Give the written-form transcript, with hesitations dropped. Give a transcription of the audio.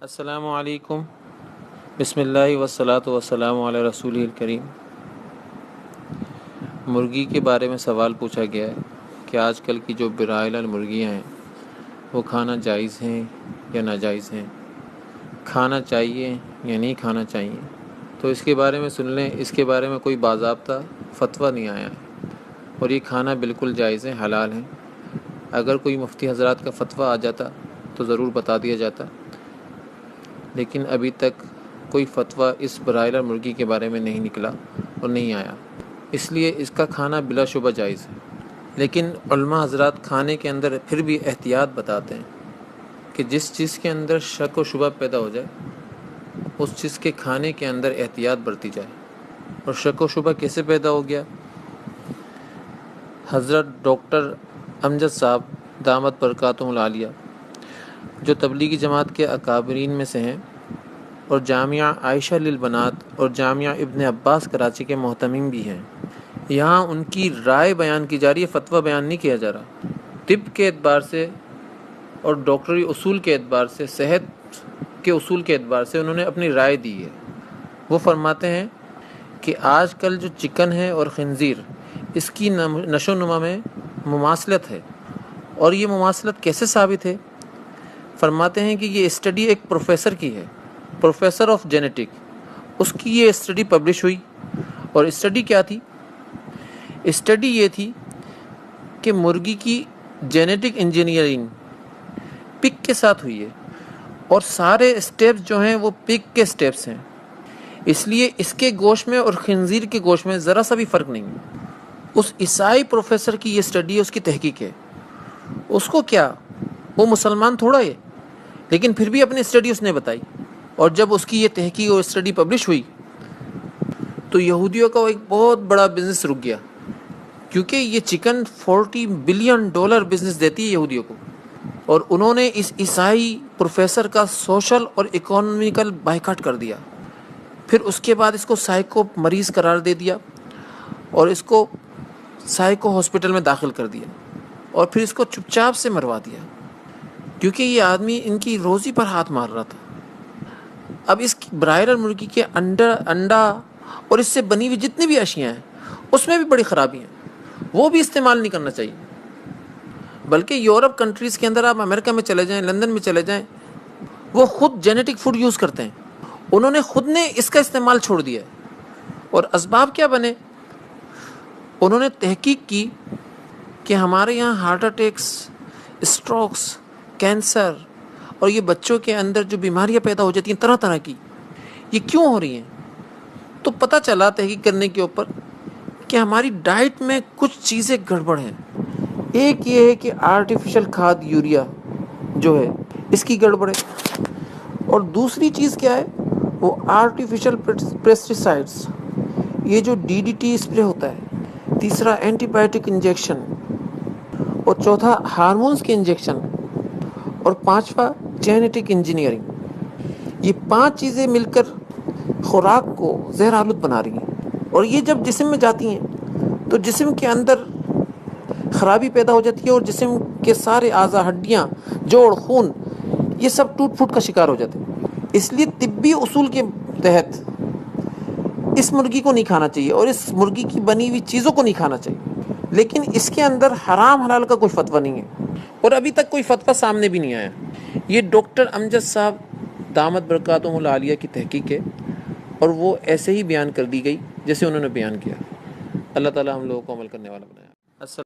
السلام علیکم، بسم اللہ والصلاۃ والسلام علی رسول الکریم۔ مرغی کے بارے میں سوال پوچھا گیا ہے کہ آج کل کی جو برائیلر مرغیاں ہیں وہ کھانا جائز ہیں یا ناجائز ہیں، کھانا چاہیے یا نہیں کھانا چاہیے۔ تو اس کے بارے میں سن لیں، اس کے بارے میں کوئی باضابطہ فتویٰ نہیں آیا ہے اور یہ کھانا بالکل جائز ہے، حلال ہے۔ اگر کوئی مفتی حضرات کا فتویٰ آ جاتا تو ضرور بتا دیا جاتا، لیکن ابھی تک کوئی فتویٰ اس برائیلر مرغی کے بارے میں نہیں نکلا اور نہیں آیا، اس لیے اس کا کھانا بلا شبہ جائز ہے۔ لیکن علماء حضرات کھانے کے اندر پھر بھی احتیاط بتاتے ہیں کہ جس چیز کے اندر شک و شبہ پیدا ہو جائے اس چیز کے کھانے کے اندر احتیاط برتی جائے۔ اور شک و شبہ کیسے پیدا ہو گیا؟ حضرت ڈاکٹر امجد صاحب دامت برکاتہم العالیہ جو تبلیغی جماعت کے اکابرین میں سے ہیں اور جامعہ عائشہ للبنات اور جامعہ ابن عباس کراچی کے محتمم بھی ہیں، یہاں ان کی رائے بیان کی جا رہی ہے، فتویٰ بیان نہیں کیا جا رہا۔ طب کے اعتبار سے اور ڈاکٹری اصول کے اعتبار سے، صحت کے اصول کے اعتبار سے انہوں نے اپنی رائے دی ہے۔ وہ فرماتے ہیں کہ آج کل جو چکن ہے اور خنزیر، اس کی نشو و نما میں مماثلت ہے، اور یہ مماثلت کیسے ثابت ہے؟ فرماتے ہیں کہ یہ اسٹڈی ایک پروفیسر کی ہے، پروفیسر آف جینیٹک، اس کی یہ اسٹڈی پبلش ہوئی۔ اور اسٹڈی کیا تھی؟ اسٹڈی یہ تھی کہ مرغی کی جینیٹک انجینئرنگ پگ کے ساتھ ہوئی ہے، اور سارے اسٹیپس جو ہیں وہ پگ کے اسٹیپس ہیں، اس لیے اس کے گوشت میں اور خنزیر کے گوشت میں ذرا سا بھی فرق نہیں ہے۔ اس عیسائی پروفیسر کی یہ اسٹڈی ہے، اس کی تحقیق ہے۔ اس کو کیا، وہ مسلمان تھوڑا ہے، لیکن پھر بھی اپنی اسٹڈی اس نے بتائی۔ اور جب اس کی یہ تحقیق اور اسٹڈی پبلش ہوئی تو یہودیوں کا ایک بہت بڑا بزنس رک گیا، کیونکہ یہ چکن $40 بلین بزنس دیتی ہے یہودیوں کو، اور انہوں نے اس عیسائی پروفیسر کا سوشل اور اکانومیکل بائیکاٹ کر دیا۔ پھر اس کے بعد اس کو سائیکو مریض قرار دے دیا اور اس کو سائیکو ہاسپٹل میں داخل کر دیا، اور پھر اس کو چپ چاپ سے مروا دیا، کیونکہ یہ آدمی ان کی روزی پر ہاتھ مار رہا تھا۔ اب اس کی برائیلر مرغی کے انڈا اور اس سے بنی ہوئی جتنی بھی اشیاء ہیں اس میں بھی بڑی خرابی ہیں، وہ بھی استعمال نہیں کرنا چاہیے۔ بلکہ یورپ کنٹریز کے اندر، آپ امریکہ میں چلے جائیں، لندن میں چلے جائیں، وہ خود جینیٹک فوڈ یوز کرتے ہیں، انہوں نے خود نے اس کا استعمال چھوڑ دیا ہے۔ اور اسباب کیا بنے؟ انہوں نے تحقیق کی کہ ہمارے یہاں ہارٹ اٹیکس، اسٹروکس، کینسر اور یہ بچوں کے اندر جو بیماریاں پیدا ہو جاتی ہیں طرح طرح کی، یہ کیوں ہو رہی ہیں؟ تو پتہ چلا تحقیق کرنے کے اوپر کہ ہماری ڈائٹ میں کچھ چیزیں گڑبڑ ہیں۔ ایک یہ ہے کہ آرٹیفیشل کھاد یوریا جو ہے اس کی گڑبڑ ہے، اور دوسری چیز کیا ہے، وہ آرٹیفیشل پیسٹیسائڈس، یہ جو DDT اسپرے ہوتا ہے، تیسرا اینٹی بائیوٹک انجیکشن، اور چوتھا ہارمونز کے انجیکشن، اور پانچواں جینیٹک انجینئرنگ۔ یہ 5 چیزیں مل کر خوراک کو زہر آلود بنا رہی ہیں، اور یہ جب جسم میں جاتی ہیں تو جسم کے اندر خرابی پیدا ہو جاتی ہے، اور جسم کے سارے اعضاء، ہڈیاں، جوڑ، خون، یہ سب ٹوٹ پھوٹ کا شکار ہو جاتے ہیں۔ اس لیے طبی اصول کے تحت اس مرغی کو نہیں کھانا چاہیے، اور اس مرغی کی بنی ہوئی چیزوں کو نہیں کھانا چاہیے، لیکن اس کے اندر حرام حلال کا کوئی فتویٰ نہیں ہے، اور ابھی تک کوئی فتویٰ سامنے بھی نہیں آیا۔ یہ ڈاکٹر امجد صاحب دامت برکاتہم العالیہ کی تحقیق ہے، اور وہ ایسے ہی بیان کر دی گئی جیسے انہوں نے بیان کیا۔ اللہ تعالی ہم لوگوں کو عمل کرنے والا بنائے۔